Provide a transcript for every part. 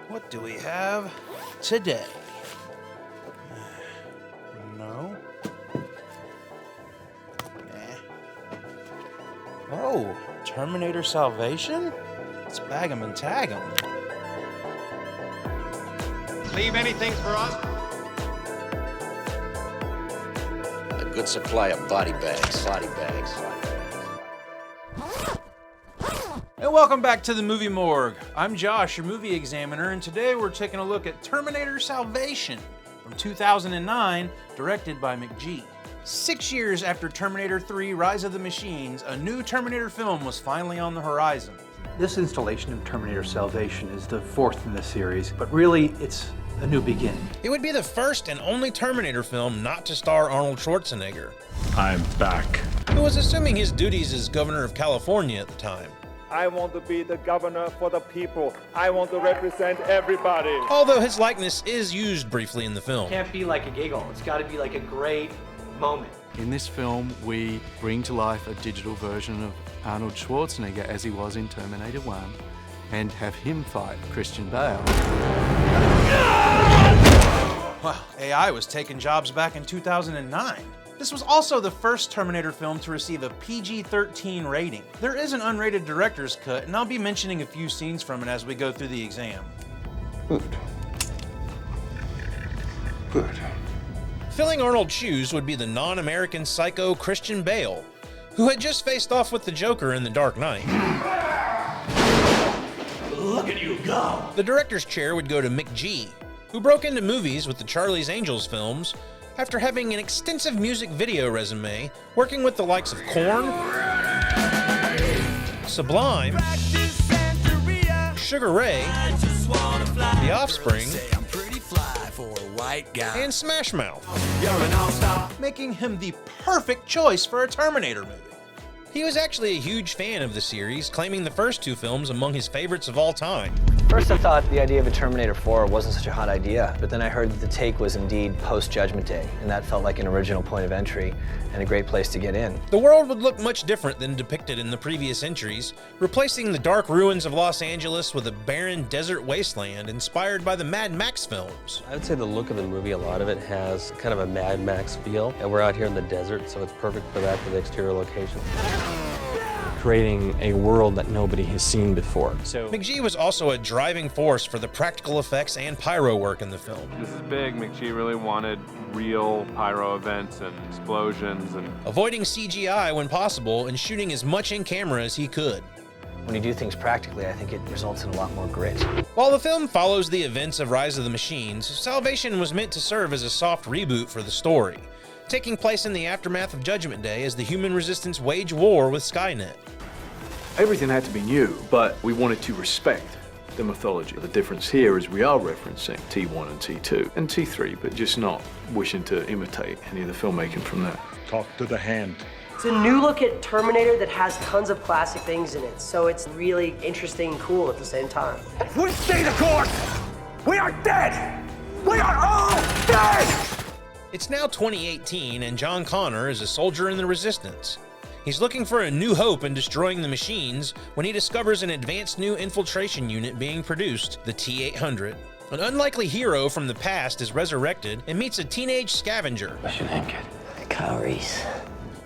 What do we have today? No. Oh, Terminator Salvation? Let's bag 'em and tag 'em. Leave anything for us? A good supply of body bags. And welcome back to the Movie Morgue. I'm Josh, your movie examiner, and today we're taking a look at Terminator Salvation from 2009, directed by McG. 6 years after Terminator 3: Rise of the Machines, a new Terminator film was finally on the horizon. This installation of Terminator Salvation is the fourth in the series, but really it's a new beginning. It would be the first and only Terminator film not to star Arnold Schwarzenegger, I'm back. who was assuming his duties as governor of California at the time. I want to be the governor for the people. I want to represent everybody. Although his likeness is used briefly in the film. Can't be like a giggle. It's got to be like a great moment. In this film, we bring to life a digital version of Arnold Schwarzenegger as he was in Terminator 1 and have him fight Christian Bale. Wow, AI was taking jobs back in 2009. This was also the first Terminator film to receive a PG-13 rating. There is an unrated director's cut, and I'll be mentioning a few scenes from it as we go through the exam. Good. Filling Arnold's shoes would be the non-American psycho Christian Bale, who had just faced off with the Joker in The Dark Knight. Look at you go! The director's chair would go to McG, who broke into movies with the Charlie's Angels films after having an extensive music video resume, working with the likes of Korn, Sublime, Sugar Ray, The Offspring, and Smash Mouth, making him the perfect choice for a Terminator movie. He was actually a huge fan of the series, claiming the first two films among his favorites of all time. First, I thought the idea of a Terminator 4 wasn't such a hot idea, but then I heard that the take was indeed post-Judgment Day, and that felt like an original point of entry and a great place to get in. The world would look much different than depicted in the previous entries, replacing the dark ruins of Los Angeles with a barren desert wasteland inspired by the Mad Max films. I would say the look of the movie, a lot of it has kind of a Mad Max feel, and we're out here in the desert, so it's perfect for that, for the exterior location. Creating a world that nobody has seen before. So McG was also a driving force for the practical effects and pyro work in the film. This is big. McG really wanted real pyro events and explosions and Avoiding CGI when possible and shooting as much in camera as he could. When you do things practically, I think it results in a lot more grit. While the film follows the events of Rise of the Machines, Salvation was meant to serve as a soft reboot for the story, taking place in the aftermath of Judgment Day as the human resistance wage war with Skynet. Everything had to be new, but we wanted to respect the mythology. The difference here is we are referencing T1 and T2 and T3, but just not wishing to imitate any of the filmmaking from that. Talk to the hand. It's a new look at Terminator that has tons of classic things in it, so it's really interesting and cool at the same time. we stay the course. We are dead. We are all dead. It's now 2018 and John Connor is a soldier in the Resistance. He's looking for a new hope in destroying the machines when he discovers an advanced new infiltration unit being produced, the T-800. An unlikely hero from the past is resurrected and meets a teenage scavenger. What's your name, kid? Kyle Reese.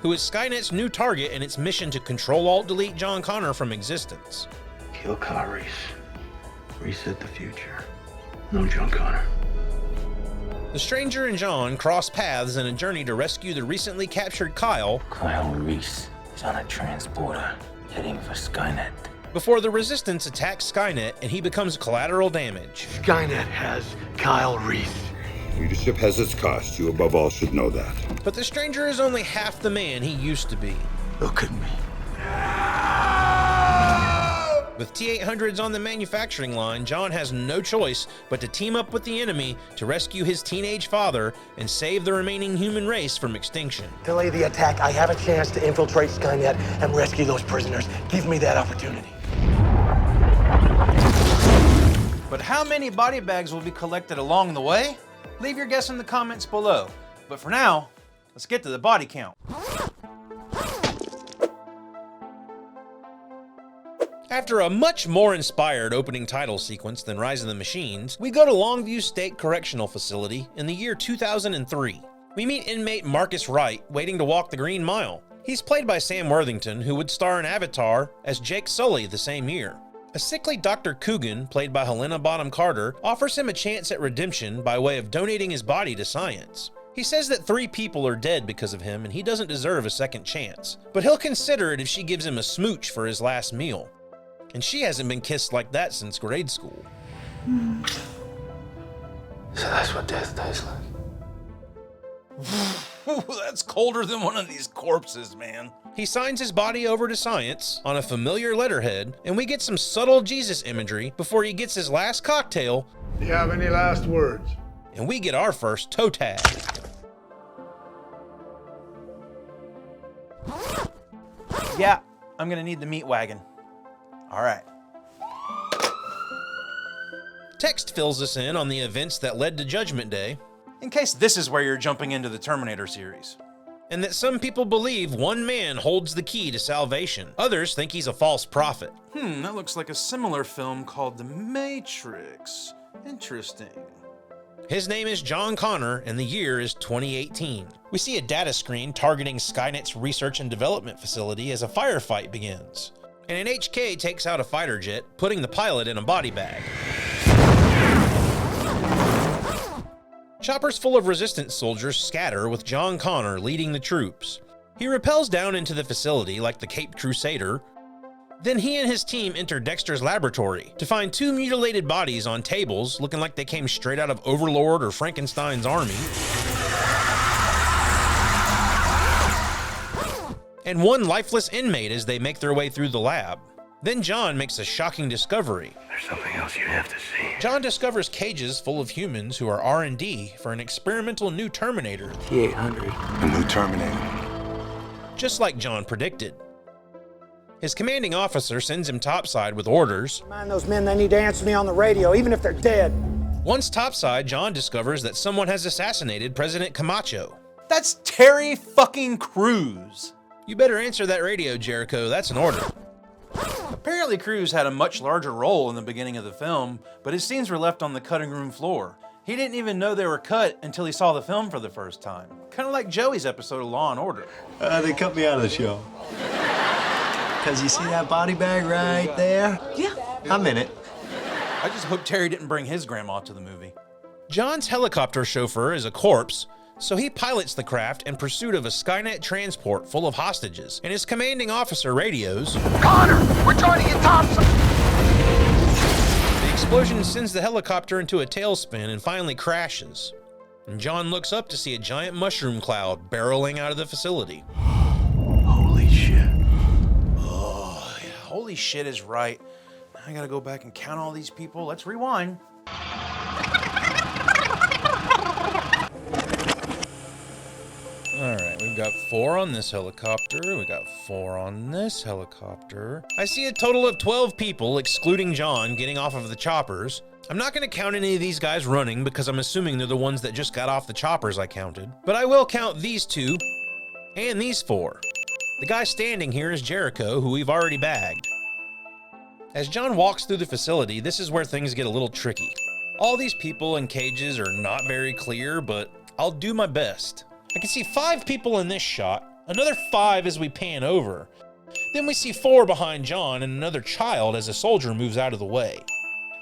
Who is Skynet's new target in its mission to Control-Alt-Delete John Connor from existence. Kill Kyle Reese. Reset the future. No John Connor. The stranger and John cross paths in a journey to rescue the recently captured Kyle. Kyle Reese is on a transporter heading for Skynet. Before the Resistance attacks Skynet and he becomes collateral damage. Skynet has Kyle Reese. Leadership has its cost. You above all should know that. But the stranger is only half the man he used to be. Look at me. With T-800s on the manufacturing line, John has no choice but to team up with the enemy to rescue his teenage father and save the remaining human race from extinction. Delay the attack. I have a chance to infiltrate Skynet and rescue those prisoners. Give me that opportunity. But how many body bags will be collected along the way? Leave your guess in the comments below. But for now, let's get to the body count. After a much more inspired opening title sequence than Rise of the Machines, we go to Longview State Correctional Facility in the year 2003. We meet inmate Marcus Wright waiting to walk the Green Mile. He's played by Sam Worthington, who would star in Avatar as Jake Sully the same year. A sickly Dr. Coogan, played by Helena Bonham Carter, offers him a chance at redemption by way of donating his body to science. He says that 3 people are dead because of him and he doesn't deserve a second chance, but he'll consider it if she gives him a smooch for his last meal. And she hasn't been kissed like that since grade school. So that's what death tastes like. That's colder than one of these corpses, man. He signs his body over to science on a familiar letterhead, and we get some subtle Jesus imagery before he gets his last cocktail. Do you have any last words? And we get our first toe tag. Yeah, I'm gonna need the meat wagon. All right. Text fills us in on the events that led to Judgment Day, in case this is where you're jumping into the Terminator series. And that some people believe one man holds the key to salvation. Others think he's a false prophet. That looks like a similar film called The Matrix. Interesting. His name is John Connor, and the year is 2018. We see a data screen targeting Skynet's research and development facility as a firefight begins. And an HK takes out a fighter jet, putting the pilot in a body bag. Choppers full of resistance soldiers scatter with John Connor leading the troops. He rappels down into the facility like the Caped Crusader. Then he and his team enter Dexter's laboratory to find 2 mutilated bodies on tables looking like they came straight out of Overlord or Frankenstein's army. And 1 lifeless inmate as they make their way through the lab. Then John makes a shocking discovery. There's something else you have to see. John discovers cages full of humans who are R&D for an experimental new Terminator. T-800. A new Terminator. Just like John predicted. His commanding officer sends him topside with orders. Mind those men, they need to answer me on the radio, even if they're dead. Once topside, John discovers that someone has assassinated President Camacho. That's Terry fucking Crews. You better answer that radio, Jericho. That's an order. Apparently Crews had a much larger role in the beginning of the film, but his scenes were left on the cutting room floor. He didn't even know they were cut until he saw the film for the first time. Kind of like Joey's episode of Law & Order. They cut me out of the show. Because you see that body bag right there? Yeah. I'm in it. I just hope Terry didn't bring his grandma to the movie. John's helicopter chauffeur is a corpse, so he pilots the craft in pursuit of a Skynet transport full of hostages, and his commanding officer radios, Connor, we're joining you topside. The explosion sends the helicopter into a tailspin and finally crashes. And John looks up to see a giant mushroom cloud barreling out of the facility. Holy shit. Oh, yeah, holy shit is right. I gotta go back and count all these people. Let's rewind. Alright, we've got 4 on this helicopter, we got 4 on this helicopter. I see a total of 12 people, excluding John, getting off of the choppers. I'm not going to count any of these guys running because I'm assuming they're the ones that just got off the choppers I counted. But I will count these 2 and these 4. The guy standing here is Jericho, who we've already bagged. As John walks through the facility, this is where things get a little tricky. All these people in cages are not very clear, but I'll do my best. I can see 5 people in this shot, another 5 as we pan over. Then we see 4 behind John and another child as a soldier moves out of the way.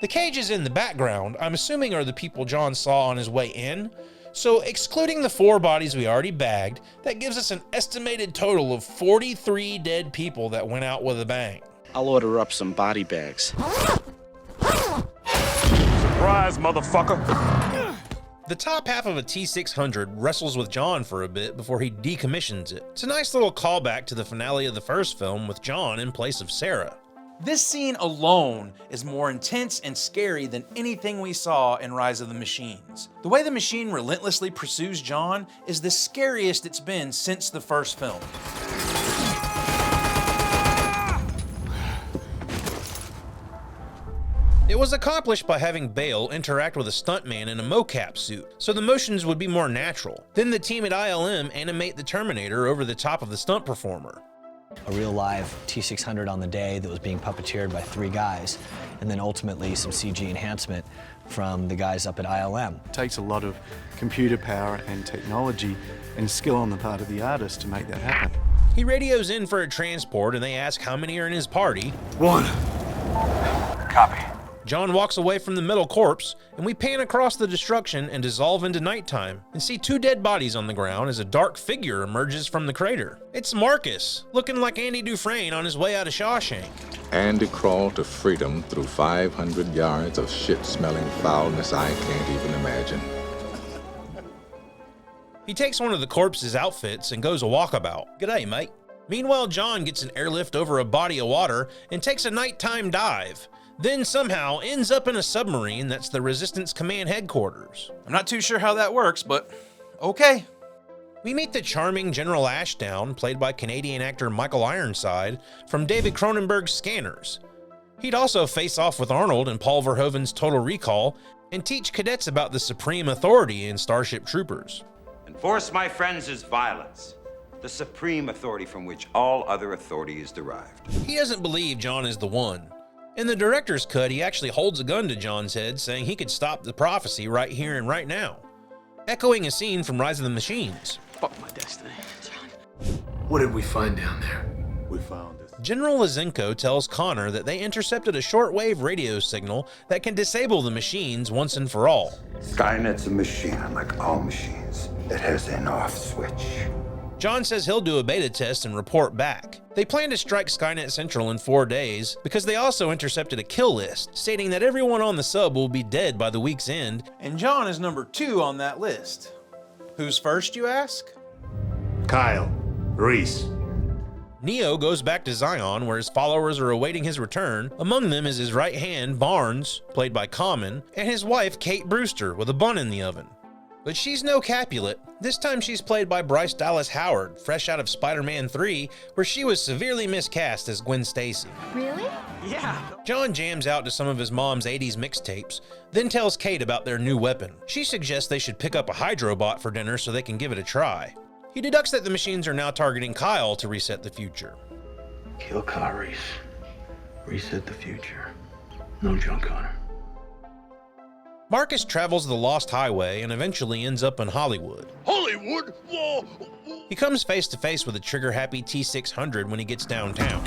The cages in the background, I'm assuming are the people John saw on his way in, so excluding the 4 bodies we already bagged, that gives us an estimated total of 43 dead people that went out with a bang. I'll order up some body bags. Surprise, motherfucker! The top half of a T-600 wrestles with John for a bit before he decommissions it. It's a nice little callback to the finale of the first film with John in place of Sarah. This scene alone is more intense and scary than anything we saw in Rise of the Machines. The way the machine relentlessly pursues John is the scariest it's been since the first film. It was accomplished by having Bale interact with a stuntman in a mocap suit, so the motions would be more natural. Then the team at ILM animate the Terminator over the top of the stunt performer. A real live T-600 on the day that was being puppeteered by 3 guys, and then ultimately some CG enhancement from the guys up at ILM. It takes a lot of computer power and technology and skill on the part of the artist to make that happen. He radios in for a transport and they ask how many are in his party. 1. Copy. John walks away from the metal corpse, and we pan across the destruction and dissolve into nighttime and see 2 dead bodies on the ground as a dark figure emerges from the crater. It's Marcus, looking like Andy Dufresne on his way out of Shawshank. Andy crawled to freedom through 500 yards of shit-smelling foulness I can't even imagine. He takes one of the corpse's outfits and goes a walkabout. G'day, mate. Meanwhile, John gets an airlift over a body of water and takes a nighttime dive. Then somehow ends up in a submarine that's the Resistance Command headquarters. I'm not too sure how that works, but okay. We meet the charming General Ashdown, played by Canadian actor Michael Ironside, from David Cronenberg's Scanners. He'd also face off with Arnold in Paul Verhoeven's Total Recall and teach cadets about the supreme authority in Starship Troopers. And force, my friends, is violence, the supreme authority from which all other authority is derived. He doesn't believe John is the one. In the director's cut, he actually holds a gun to John's head, saying he could stop the prophecy right here and right now, echoing a scene from Rise of the Machines. Fuck my destiny. What did we find down there? We found this. General Lazenko tells Connor that they intercepted a shortwave radio signal that can disable the machines once and for all. Skynet's a machine, like all machines. It has an off switch. John says he'll do a beta test and report back. They plan to strike Skynet Central in 4 days because they also intercepted a kill list stating that everyone on the sub will be dead by the week's end. And John is number 2 on that list. Who's first, you ask? Kyle. Reese. Neo goes back to Zion where his followers are awaiting his return. Among them is his right hand, Barnes, played by Common, and his wife, Kate Brewster, with a bun in the oven. But she's no Capulet. This time she's played by Bryce Dallas Howard, fresh out of Spider-Man 3, where she was severely miscast as Gwen Stacy. Really? Yeah. John jams out to some of his mom's 80s mixtapes, then tells Kate about their new weapon. She suggests they should pick up a Hydrobot for dinner so they can give it a try. He deducts that the machines are now targeting Kyle to reset the future. Kill Kyle Reese. Reset the future. No John Connor. Marcus travels the Lost Highway and eventually ends up in Hollywood. Hollywood? Whoa! He comes face to face with a trigger-happy T-600 when he gets downtown.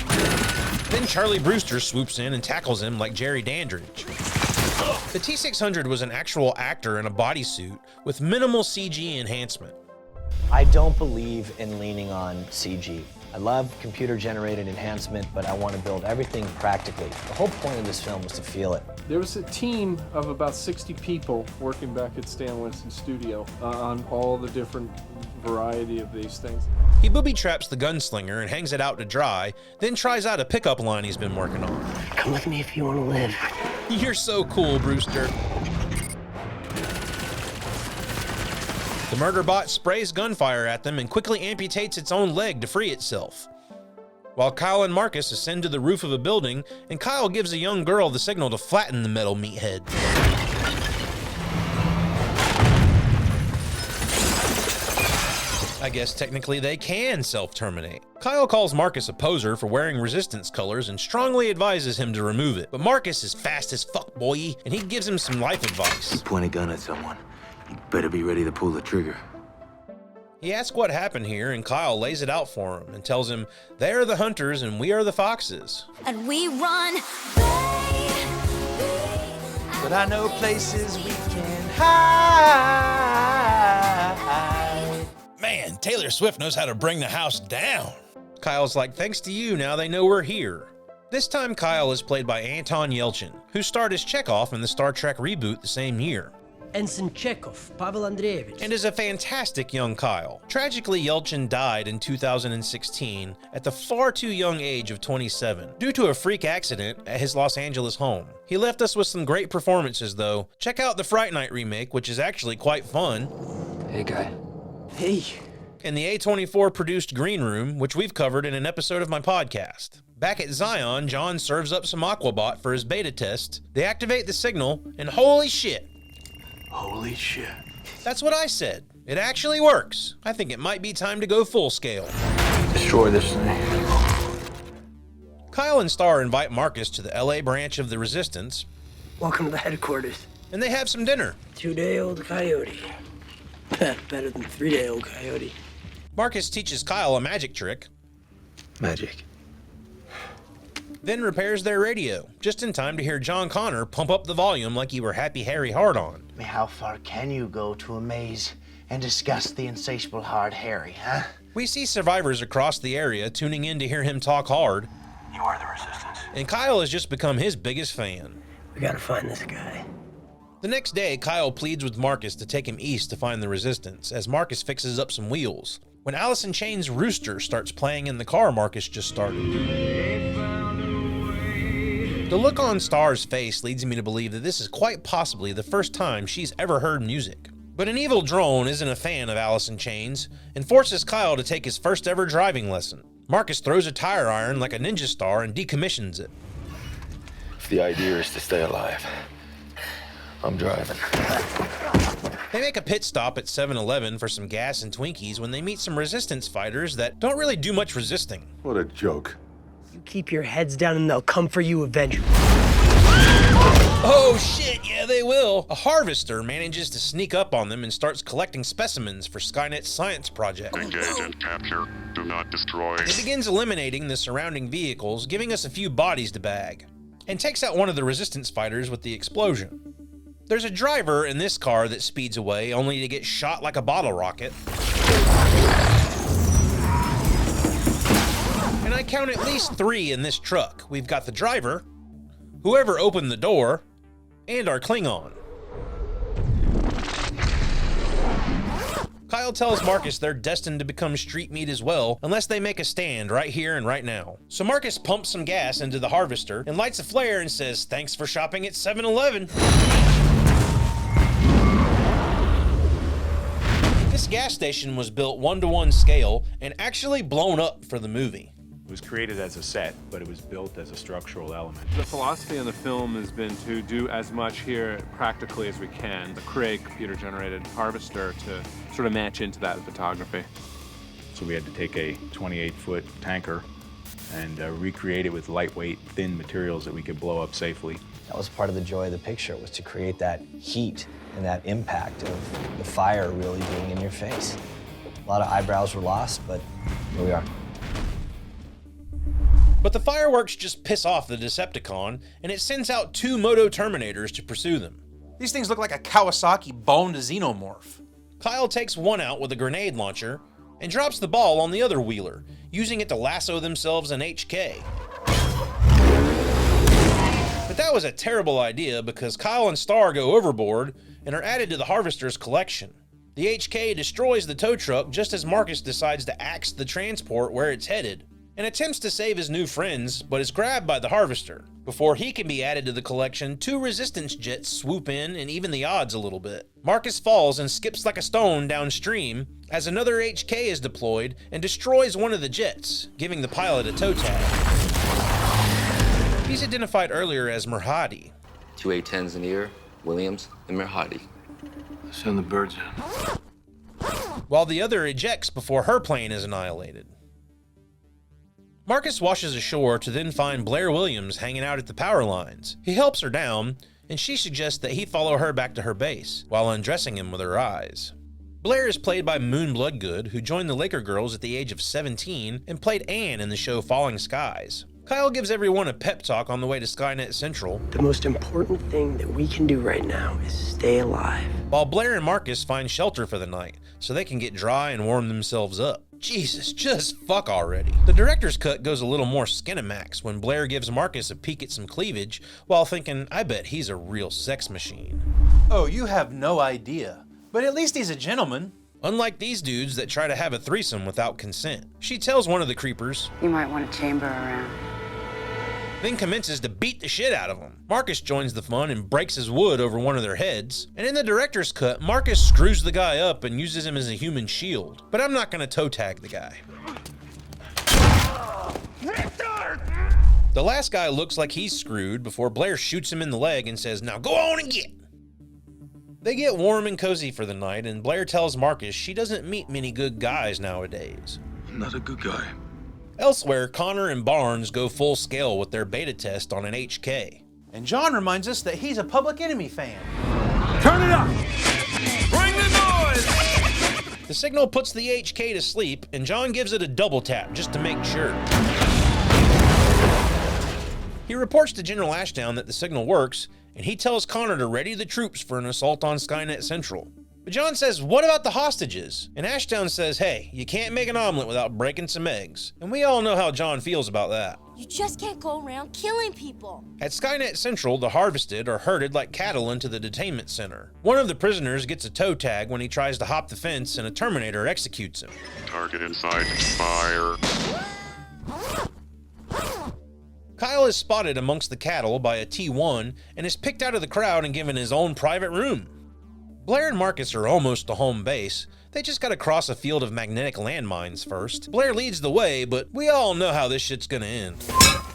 Then Charlie Brewster swoops in and tackles him like Jerry Dandridge. The T-600 was an actual actor in a bodysuit with minimal CG enhancement. I don't believe in leaning on CG. I love computer-generated enhancement, but I want to build everything practically. The whole point of this film was to feel it. There was a team of about 60 people working back at Stan Winston's studio on all the different variety of these things. He booby-traps the gunslinger and hangs it out to dry, then tries out a pickup line he's been working on. Come with me if you want to live. You're so cool, Brewster. The murder bot sprays gunfire at them and quickly amputates its own leg to free itself. While Kyle and Marcus ascend to the roof of a building, and Kyle gives a young girl the signal to flatten the metal meathead. I guess technically they can self-terminate. Kyle calls Marcus a poser for wearing Resistance colors and strongly advises him to remove it. But Marcus is fast as fuck, boy, and he gives him some life advice. You point a gun at someone. You better be ready to pull the trigger. He asks what happened here, and Kyle lays it out for him and tells him, they are the hunters and we are the foxes. And we run. But I know places we can hide. Man, Taylor Swift knows how to bring the house down. Kyle's like, thanks to you, now they know we're here. This time Kyle is played by Anton Yelchin, who starred as Chekhov in the Star Trek reboot the same year. Ensign Chekhov, Pavel Andreevich. And is a fantastic young Kyle. Tragically, Yelchin died in 2016 at the far too young age of 27 due to a freak accident at his Los Angeles home. He left us with some great performances though. Check out the Fright Night remake, which is actually quite fun. Hey, guy. Hey. And the A24 produced Green Room, which we've covered in an episode of my podcast. Back at Zion, John serves up some Aquabot for his beta test. They activate the signal, and holy shit. Holy shit. That's what I said. It actually works. I think it might be time to go full scale. Destroy this thing. Kyle and Star invite Marcus to the LA branch of the Resistance. Welcome to the headquarters. And they have some dinner. 2-day-old coyote. Better than 3-day-old coyote. Marcus teaches Kyle a magic trick. Magic. Then repairs their radio, just in time to hear John Connor pump up the volume like he were Happy Harry Hard-On. How far can you go to amaze and disgust the insatiable Hard Harry, huh? We see survivors across the area tuning in to hear him talk hard. You are the Resistance. And Kyle has just become his biggest fan. We gotta find this guy. The next day, Kyle pleads with Marcus to take him east to find the Resistance, as Marcus fixes up some wheels. When Alice in Chains' Rooster starts playing in the car Marcus just started. The look on Star's face leads me to believe that this is quite possibly the first time she's ever heard music. But an evil drone isn't a fan of Alice in Chains and forces Kyle to take his first ever driving lesson. Marcus throws a tire iron like a ninja star and decommissions it. If the idea is to stay alive, I'm driving. They make a pit stop at 7-Eleven for some gas and Twinkies when they meet some Resistance fighters that don't really do much resisting. What a joke. You keep your heads down and they'll come for you eventually. Oh shit, yeah they will. A harvester manages to sneak up on them and starts collecting specimens for Skynet's science project. Engage and capture. Do not destroy. It begins eliminating the surrounding vehicles, giving us a few bodies to bag, and takes out one of the Resistance fighters with the explosion. There's a driver in this car that speeds away only to get shot like a bottle rocket. And I count at least 3 in this truck. We've got the driver, whoever opened the door, and our Klingon. Kyle tells Marcus they're destined to become street meat as well, unless they make a stand right here and right now. So Marcus pumps some gas into the harvester and lights a flare and says, "Thanks for shopping at 7-Eleven." This gas station was built 1-to-1 scale and actually blown up for the movie. It was created as a set, but it was built as a structural element. The philosophy in the film has been to do as much here practically as we can. The Craig computer-generated harvester to sort of match into that photography. So we had to take a 28-foot tanker and recreate it with lightweight, thin materials that we could blow up safely. That was part of the joy of the picture, was to create that heat and that impact of the fire really being in your face. A lot of eyebrows were lost, but here we are. But the fireworks just piss off the Decepticon, and it sends out 2 Moto Terminators to pursue them. These things look like a Kawasaki boned xenomorph. Kyle takes one out with a grenade launcher and drops the ball on the other wheeler, using it to lasso themselves an HK. But that was a terrible idea because Kyle and Star go overboard and are added to the harvester's collection. The HK destroys the tow truck just as Marcus decides to axe the transport where it's headed, and attempts to save his new friends, but is grabbed by the harvester. Before he can be added to the collection, 2 Resistance jets swoop in and even the odds a little bit. Marcus falls and skips like a stone downstream as another HK is deployed and destroys one of the jets, giving the pilot a toe tag. He's identified earlier as Merhadi. 2 A-10s in the air, Williams and Merhadi. Send the birds in. While the other ejects before her plane is annihilated. Marcus washes ashore to then find Blair Williams hanging out at the power lines. He helps her down, and she suggests that he follow her back to her base, while undressing him with her eyes. Blair is played by Moon Bloodgood, who joined the Laker Girls at the age of 17 and played Anne in the show Falling Skies. Kyle gives everyone a pep talk on the way to Skynet Central. The most important thing that we can do right now is stay alive. While Blair and Marcus find shelter for the night, so they can get dry and warm themselves up. Jesus, just fuck already. The director's cut goes a little more Skinamax when Blair gives Marcus a peek at some cleavage, while thinking, I bet he's a real sex machine. Oh, you have no idea. But at least he's a gentleman. Unlike these dudes that try to have a threesome without consent. She tells one of the creepers, "You might want to chamber around." Then commences to beat the shit out of him. Marcus joins the fun and breaks his wood over one of their heads. And in the director's cut, Marcus screws the guy up and uses him as a human shield. But I'm not gonna toe tag the guy. The last guy looks like he's screwed before Blair shoots him in the leg and says, "Now go on and get." They get warm and cozy for the night, and Blair tells Marcus she doesn't meet many good guys nowadays. I'm not a good guy. Elsewhere, Connor and Barnes go full scale with their beta test on an HK. And John reminds us that he's a Public Enemy fan. Turn it up! Bring the noise! The signal puts the HK to sleep, and John gives it a double tap just to make sure. He reports to General Ashdown that the signal works, and he tells Connor to ready the troops for an assault on Skynet Central. But John says, what about the hostages? And Ashdown says, hey, you can't make an omelet without breaking some eggs. And we all know how John feels about that. You just can't go around killing people. At Skynet Central, the harvested are herded like cattle into the detainment center. One of the prisoners gets a toe tag when he tries to hop the fence, and a Terminator executes him. Target inside. Fire. Kyle is spotted amongst the cattle by a T1 and is picked out of the crowd and given his own private room. Blair and Marcus are almost to home base. They just gotta cross a field of magnetic landmines first. Blair leads the way, but we all know how this shit's gonna end.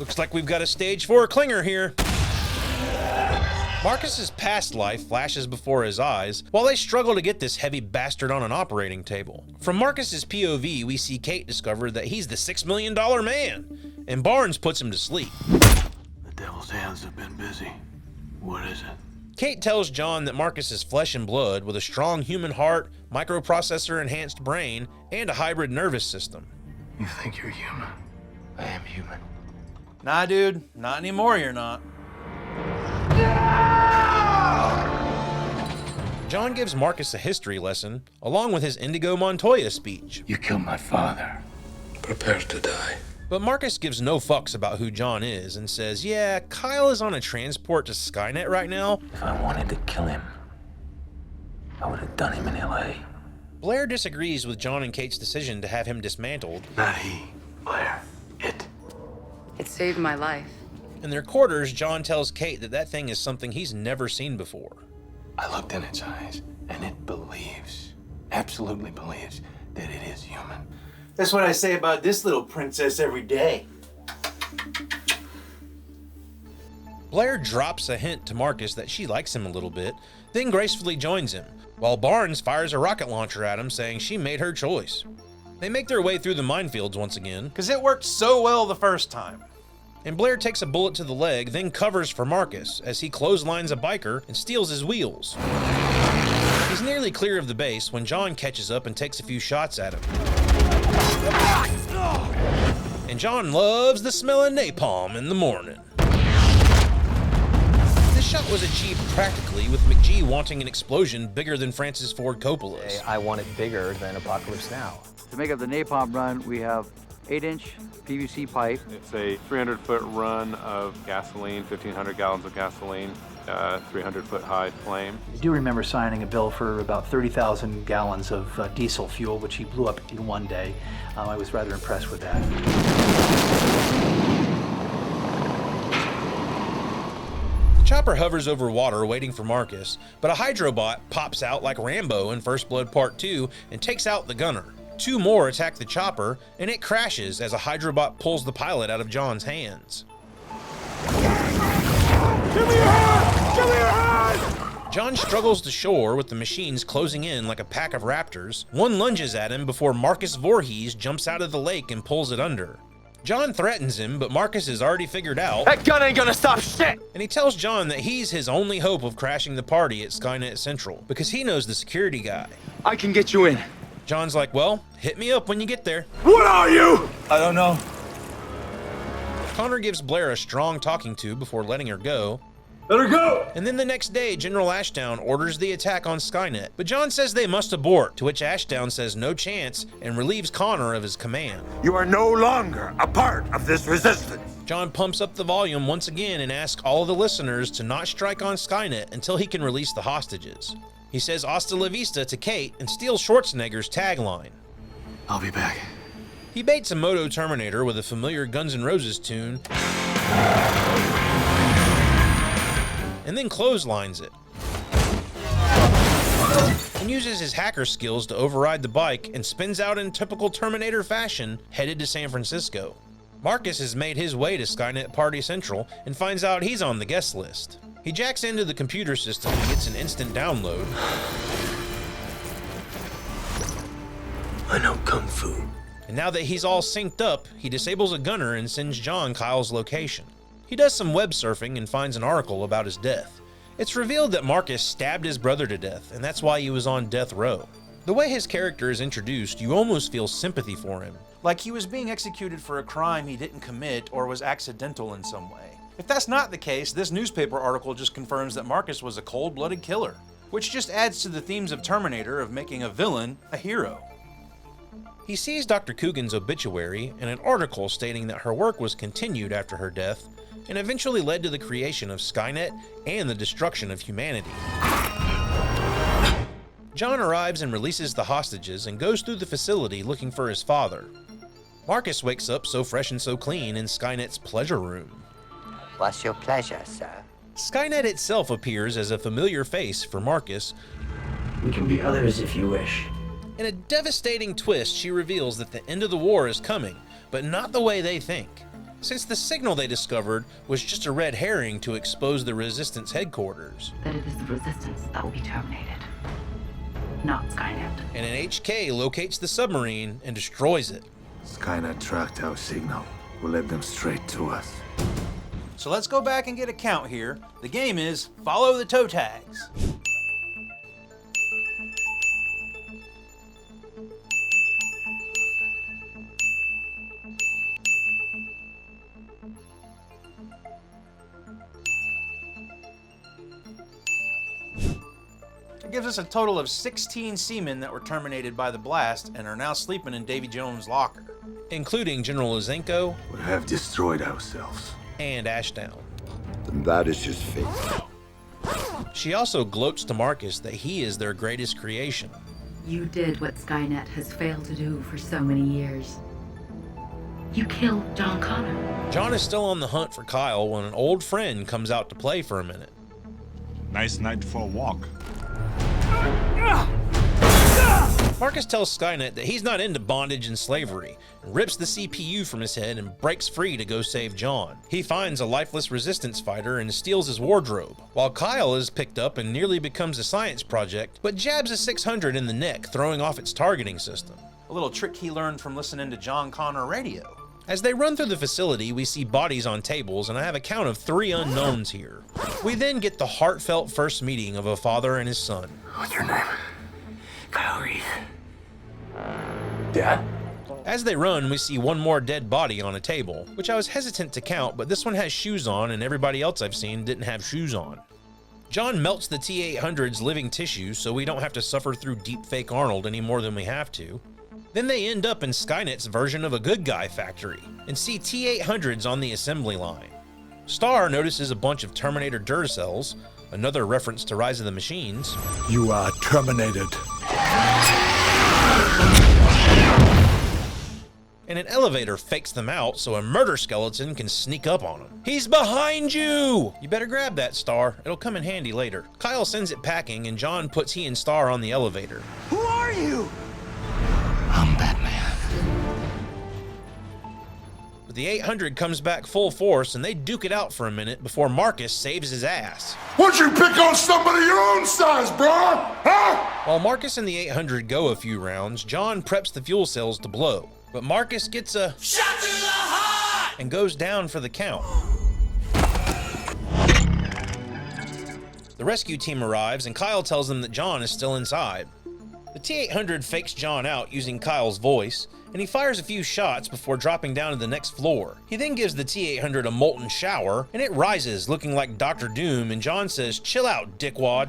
Looks like we've got a stage 4 clinger here. Marcus's past life flashes before his eyes while they struggle to get this heavy bastard on an operating table. From Marcus's POV, we see Kate discover that he's the $6 million man, and Barnes puts him to sleep. The devil's hands have been busy. What is it? Kate tells John that Marcus is flesh and blood with a strong human heart, microprocessor-enhanced brain, and a hybrid nervous system. You think you're human? I am human. Nah, dude, not anymore, you're not. John gives Marcus a history lesson, along with his Indigo Montoya speech. You killed my father. Prepare to die. But Marcus gives no fucks about who John is and says, yeah, Kyle is on a transport to Skynet right now. If I wanted to kill him, I would have done him in LA. Blair disagrees with John and Kate's decision to have him dismantled. Not he, Blair. It. It saved my life. In their quarters, John tells Kate that that thing is something he's never seen before. I looked in its eyes, and it believes, absolutely believes, that it is human. That's what I say about this little princess every day. Blair drops a hint to Marcus that she likes him a little bit, then gracefully joins him, while Barnes fires a rocket launcher at him saying she made her choice. They make their way through the minefields once again, because it worked so well the first time. And Blair takes a bullet to the leg, then covers for Marcus as he clotheslines a biker and steals his wheels. He's nearly clear of the base when John catches up and takes a few shots at him. And John loves the smell of napalm in the morning. This shot was achieved practically, with McG wanting an explosion bigger than Francis Ford Coppola's. I want it bigger than Apocalypse Now. To make up the napalm run, we have 8-inch PVC pipe. It's a 300-foot run of gasoline, 1,500 gallons of gasoline, 300-foot high flame. I do remember signing a bill for about 30,000 gallons of diesel fuel, which he blew up in one day. I was rather impressed with that. The chopper hovers over water waiting for Marcus, but a Hydrobot pops out like Rambo in First Blood Part 2 and takes out the gunner. Two more attack the chopper, and it crashes as a Hydrobot pulls the pilot out of John's hands. Give me your hand! Give me your hand! John struggles to shore with the machines closing in like a pack of raptors. One lunges at him before Marcus Voorhees jumps out of the lake and pulls it under. John threatens him, but Marcus has already figured out that gun ain't gonna stop shit! And he tells John that he's his only hope of crashing the party at Skynet Central, because he knows the security guy. I can get you in. John's like, well, hit me up when you get there. What are you? I don't know. Connor gives Blair a strong talking to before letting her go. Let her go! And then the next day, General Ashdown orders the attack on Skynet, but John says they must abort, to which Ashdown says no chance and relieves Connor of his command. You are no longer a part of this resistance. John pumps up the volume once again and asks all the listeners to not strike on Skynet until he can release the hostages. He says hasta la vista to Kate and steals Schwarzenegger's tagline. I'll be back. He baits a Moto Terminator with a familiar Guns N' Roses tune and then clotheslines it. And uses his hacker skills to override the bike and spins out in typical Terminator fashion, headed to San Francisco. Marcus has made his way to Skynet Party Central and finds out he's on the guest list. He jacks into the computer system and gets an instant download. I know Kung Fu. And now that he's all synced up, he disables a gunner and sends John Kyle's location. He does some web surfing and finds an article about his death. It's revealed that Marcus stabbed his brother to death, and that's why he was on death row. The way his character is introduced, you almost feel sympathy for him. Like he was being executed for a crime he didn't commit or was accidental in some way. If that's not the case, this newspaper article just confirms that Marcus was a cold-blooded killer, which just adds to the themes of Terminator of making a villain a hero. He sees Dr. Coogan's obituary and an article stating that her work was continued after her death and eventually led to the creation of Skynet and the destruction of humanity. John arrives and releases the hostages and goes through the facility looking for his father. Marcus wakes up so fresh and so clean in Skynet's pleasure room. What's your pleasure, sir? Skynet itself appears as a familiar face for Marcus. We can be others if you wish. In a devastating twist, she reveals that the end of the war is coming, but not the way they think. Since the signal they discovered was just a red herring to expose the Resistance headquarters. That it is the Resistance that will be terminated, not Skynet. And an HK locates the submarine and destroys it. Skynet tracked our signal. We'll let them straight to us. So let's go back and get a count here. The game is follow the toe tags. It gives us a total of 16 seamen that were terminated by the blast and are now sleeping in Davy Jones' locker, including General Lizenko. We have destroyed ourselves. And Ashdown. And that is just fate. She also gloats to Marcus that he is their greatest creation. You did what Skynet has failed to do for so many years. You killed John Connor. John is still on the hunt for Kyle when an old friend comes out to play for a minute. Nice night for a walk. Marcus tells Skynet that he's not into bondage and slavery, and rips the CPU from his head and breaks free to go save John. He finds a lifeless resistance fighter and steals his wardrobe, while Kyle is picked up and nearly becomes a science project, but jabs a 600 in the neck, throwing off its targeting system. A little trick he learned from listening to John Connor radio. As they run through the facility, we see bodies on tables, and I have a count of 3 unknowns here. We then get the heartfelt first meeting of a father and his son. What's your name? Kyle Reese. Dad? As they run, we see one more dead body on a table, which I was hesitant to count, but this one has shoes on and everybody else I've seen didn't have shoes on. John melts the T-800's living tissue so we don't have to suffer through deepfake Arnold any more than we have to. Then they end up in Skynet's version of a good guy factory and see T-800s on the assembly line. Star notices a bunch of Terminator Duracells, another reference to Rise of the Machines. You are terminated. And an elevator fakes them out so a murder skeleton can sneak up on them. He's behind you! You better grab that, Star. It'll come in handy later. Kyle sends it packing and John puts he and Star on the elevator. Who are you? I'm Batman. But the 800 comes back full force and they duke it out for a minute before Marcus saves his ass. Why'd you pick on somebody your own size, bro? Huh? While Marcus and the 800 go a few rounds, John preps the fuel cells to blow. But Marcus gets a shot to the heart and goes down for the count. The rescue team arrives and Kyle tells them that John is still inside. The T-800 fakes John out using Kyle's voice, and he fires a few shots before dropping down to the next floor. He then gives the T-800 a molten shower, and it rises looking like Dr. Doom, and John says, "Chill out, dickwad."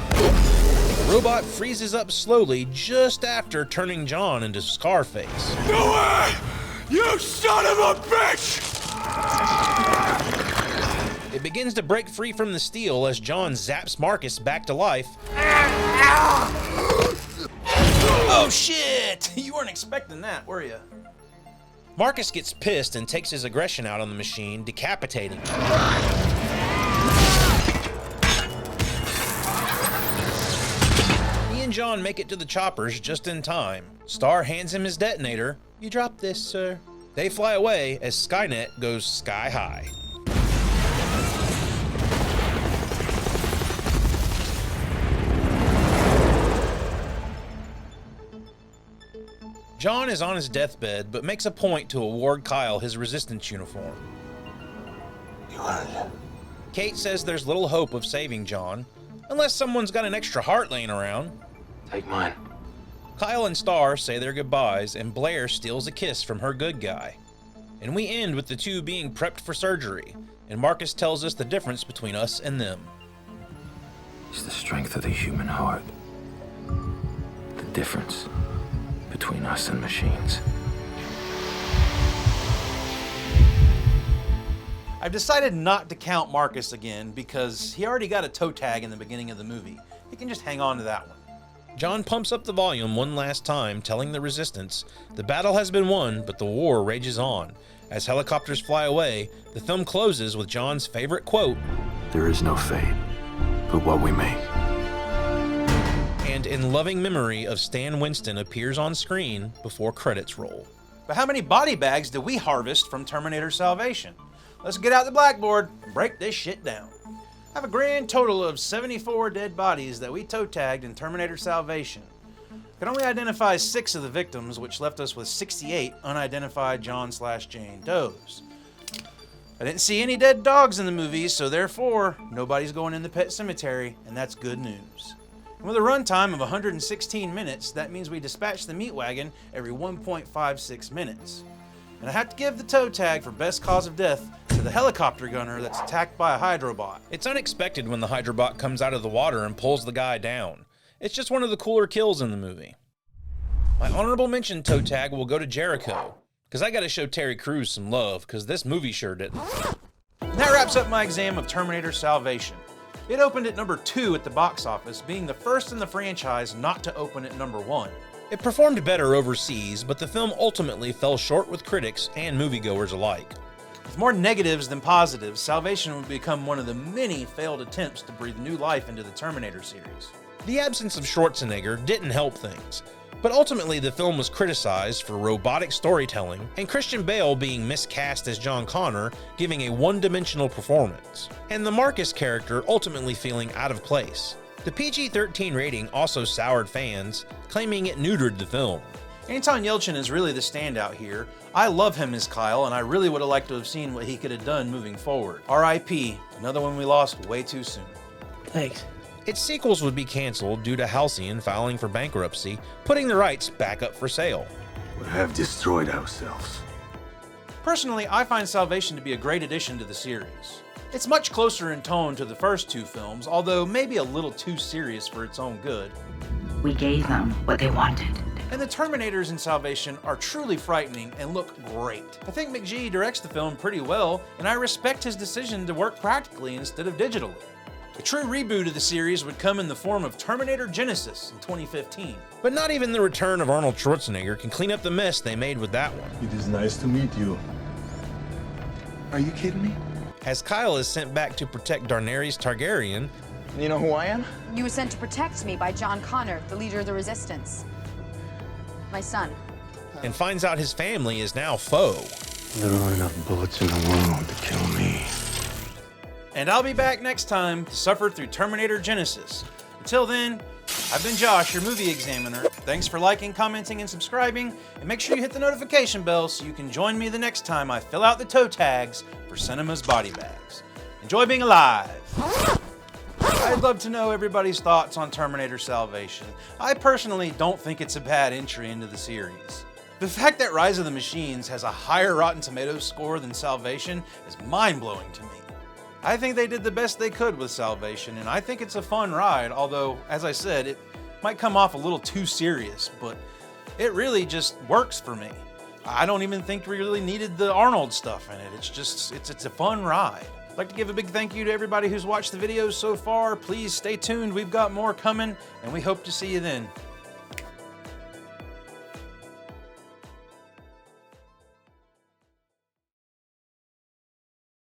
The robot freezes up slowly just after turning John into Scarface. Go away! You son of a bitch! It begins to break free from the steel as John zaps Marcus back to life. Oh shit! You weren't expecting that, were you? Marcus gets pissed and takes his aggression out on the machine, decapitating him. And John make it to the choppers just in time. Star hands him his detonator. "You dropped this, sir." They fly away as Skynet goes sky high. John is on his deathbed, but makes a point to award Kyle his resistance uniform. You earned it. Kate says there's little hope of saving John, unless someone's got an extra heart laying around. Take mine. Kyle and Star say their goodbyes, and Blair steals a kiss from her good guy. And we end with the two being prepped for surgery, and Marcus tells us the difference between us and them. It's the strength of the human heart. The difference between us and machines. I've decided not to count Marcus again because he already got a toe tag in the beginning of the movie. He can just hang on to that one. John pumps up the volume one last time, telling the Resistance the battle has been won, but the war rages on. As helicopters fly away, the film closes with John's favorite quote, There is no fate but what we make. And in loving memory of Stan Winston appears on screen before credits roll. But how many body bags did we harvest from Terminator Salvation? Let's get out the blackboard and break this shit down. I have a grand total of 74 dead bodies that we toe tagged in Terminator Salvation. I could only identify 6 of the victims, which left us with 68 unidentified John/Jane Does. I didn't see any dead dogs in the movie, so therefore, nobody's going in the pet cemetery, and that's good news. And with a runtime of 116 minutes, that means we dispatch the meat wagon every 1.56 minutes. And I have to give the toe tag for best cause of death to the helicopter gunner that's attacked by a Hydrobot. It's unexpected when the Hydrobot comes out of the water and pulls the guy down. It's just one of the cooler kills in the movie. My honorable mention toe tag will go to Jericho, because I gotta show Terry Crews some love, because this movie sure didn't. And that wraps up my exam of Terminator Salvation. It opened at number 2 at the box office, being the first in the franchise not to open at number 1. It performed better overseas, but the film ultimately fell short with critics and moviegoers alike. With more negatives than positives, Salvation would become one of the many failed attempts to breathe new life into the Terminator series. The absence of Schwarzenegger didn't help things, but ultimately the film was criticized for robotic storytelling and Christian Bale being miscast as John Connor, giving a one-dimensional performance, and the Marcus character ultimately feeling out of place. The PG-13 rating also soured fans, claiming it neutered the film. Anton Yelchin is really the standout here. I love him as Kyle, and I really would have liked to have seen what he could have done moving forward. R.I.P., another one we lost way too soon. Thanks. Its sequels would be canceled due to Halcyon filing for bankruptcy, putting the rights back up for sale. We have destroyed ourselves. Personally, I find Salvation to be a great addition to the series. It's much closer in tone to the first 2 films, although maybe a little too serious for its own good. We gave them what they wanted. And the Terminators in Salvation are truly frightening and look great. I think McG directs the film pretty well, and I respect his decision to work practically instead of digitally. A true reboot of the series would come in the form of Terminator Genesis in 2015. But not even the return of Arnold Schwarzenegger can clean up the mess they made with that one. It is nice to meet you. Are you kidding me? As Kyle is sent back to protect Daenerys Targaryen. You know who I am? You were sent to protect me by John Connor, the leader of the Resistance. My son. And finds out his family is now foe. There are enough bullets in the world to kill me. And I'll be back next time to suffer through Terminator Genesis. Until then, I've been Josh, your movie examiner. Thanks for liking, commenting, and subscribing. And make sure you hit the notification bell so you can join me the next time I fill out the toe tags for Cinema's body bags. Enjoy being alive. I'd love to know everybody's thoughts on Terminator Salvation. I personally don't think it's a bad entry into the series. The fact that Rise of the Machines has a higher Rotten Tomatoes score than Salvation is mind-blowing to me. I think they did the best they could with Salvation, and I think it's a fun ride, although, as I said, it might come off a little too serious, but it really just works for me. I don't even think we really needed the Arnold stuff in it. It's a fun ride. I'd like to give a big thank you to everybody who's watched the videos so far. Please stay tuned. We've got more coming, and we hope to see you then.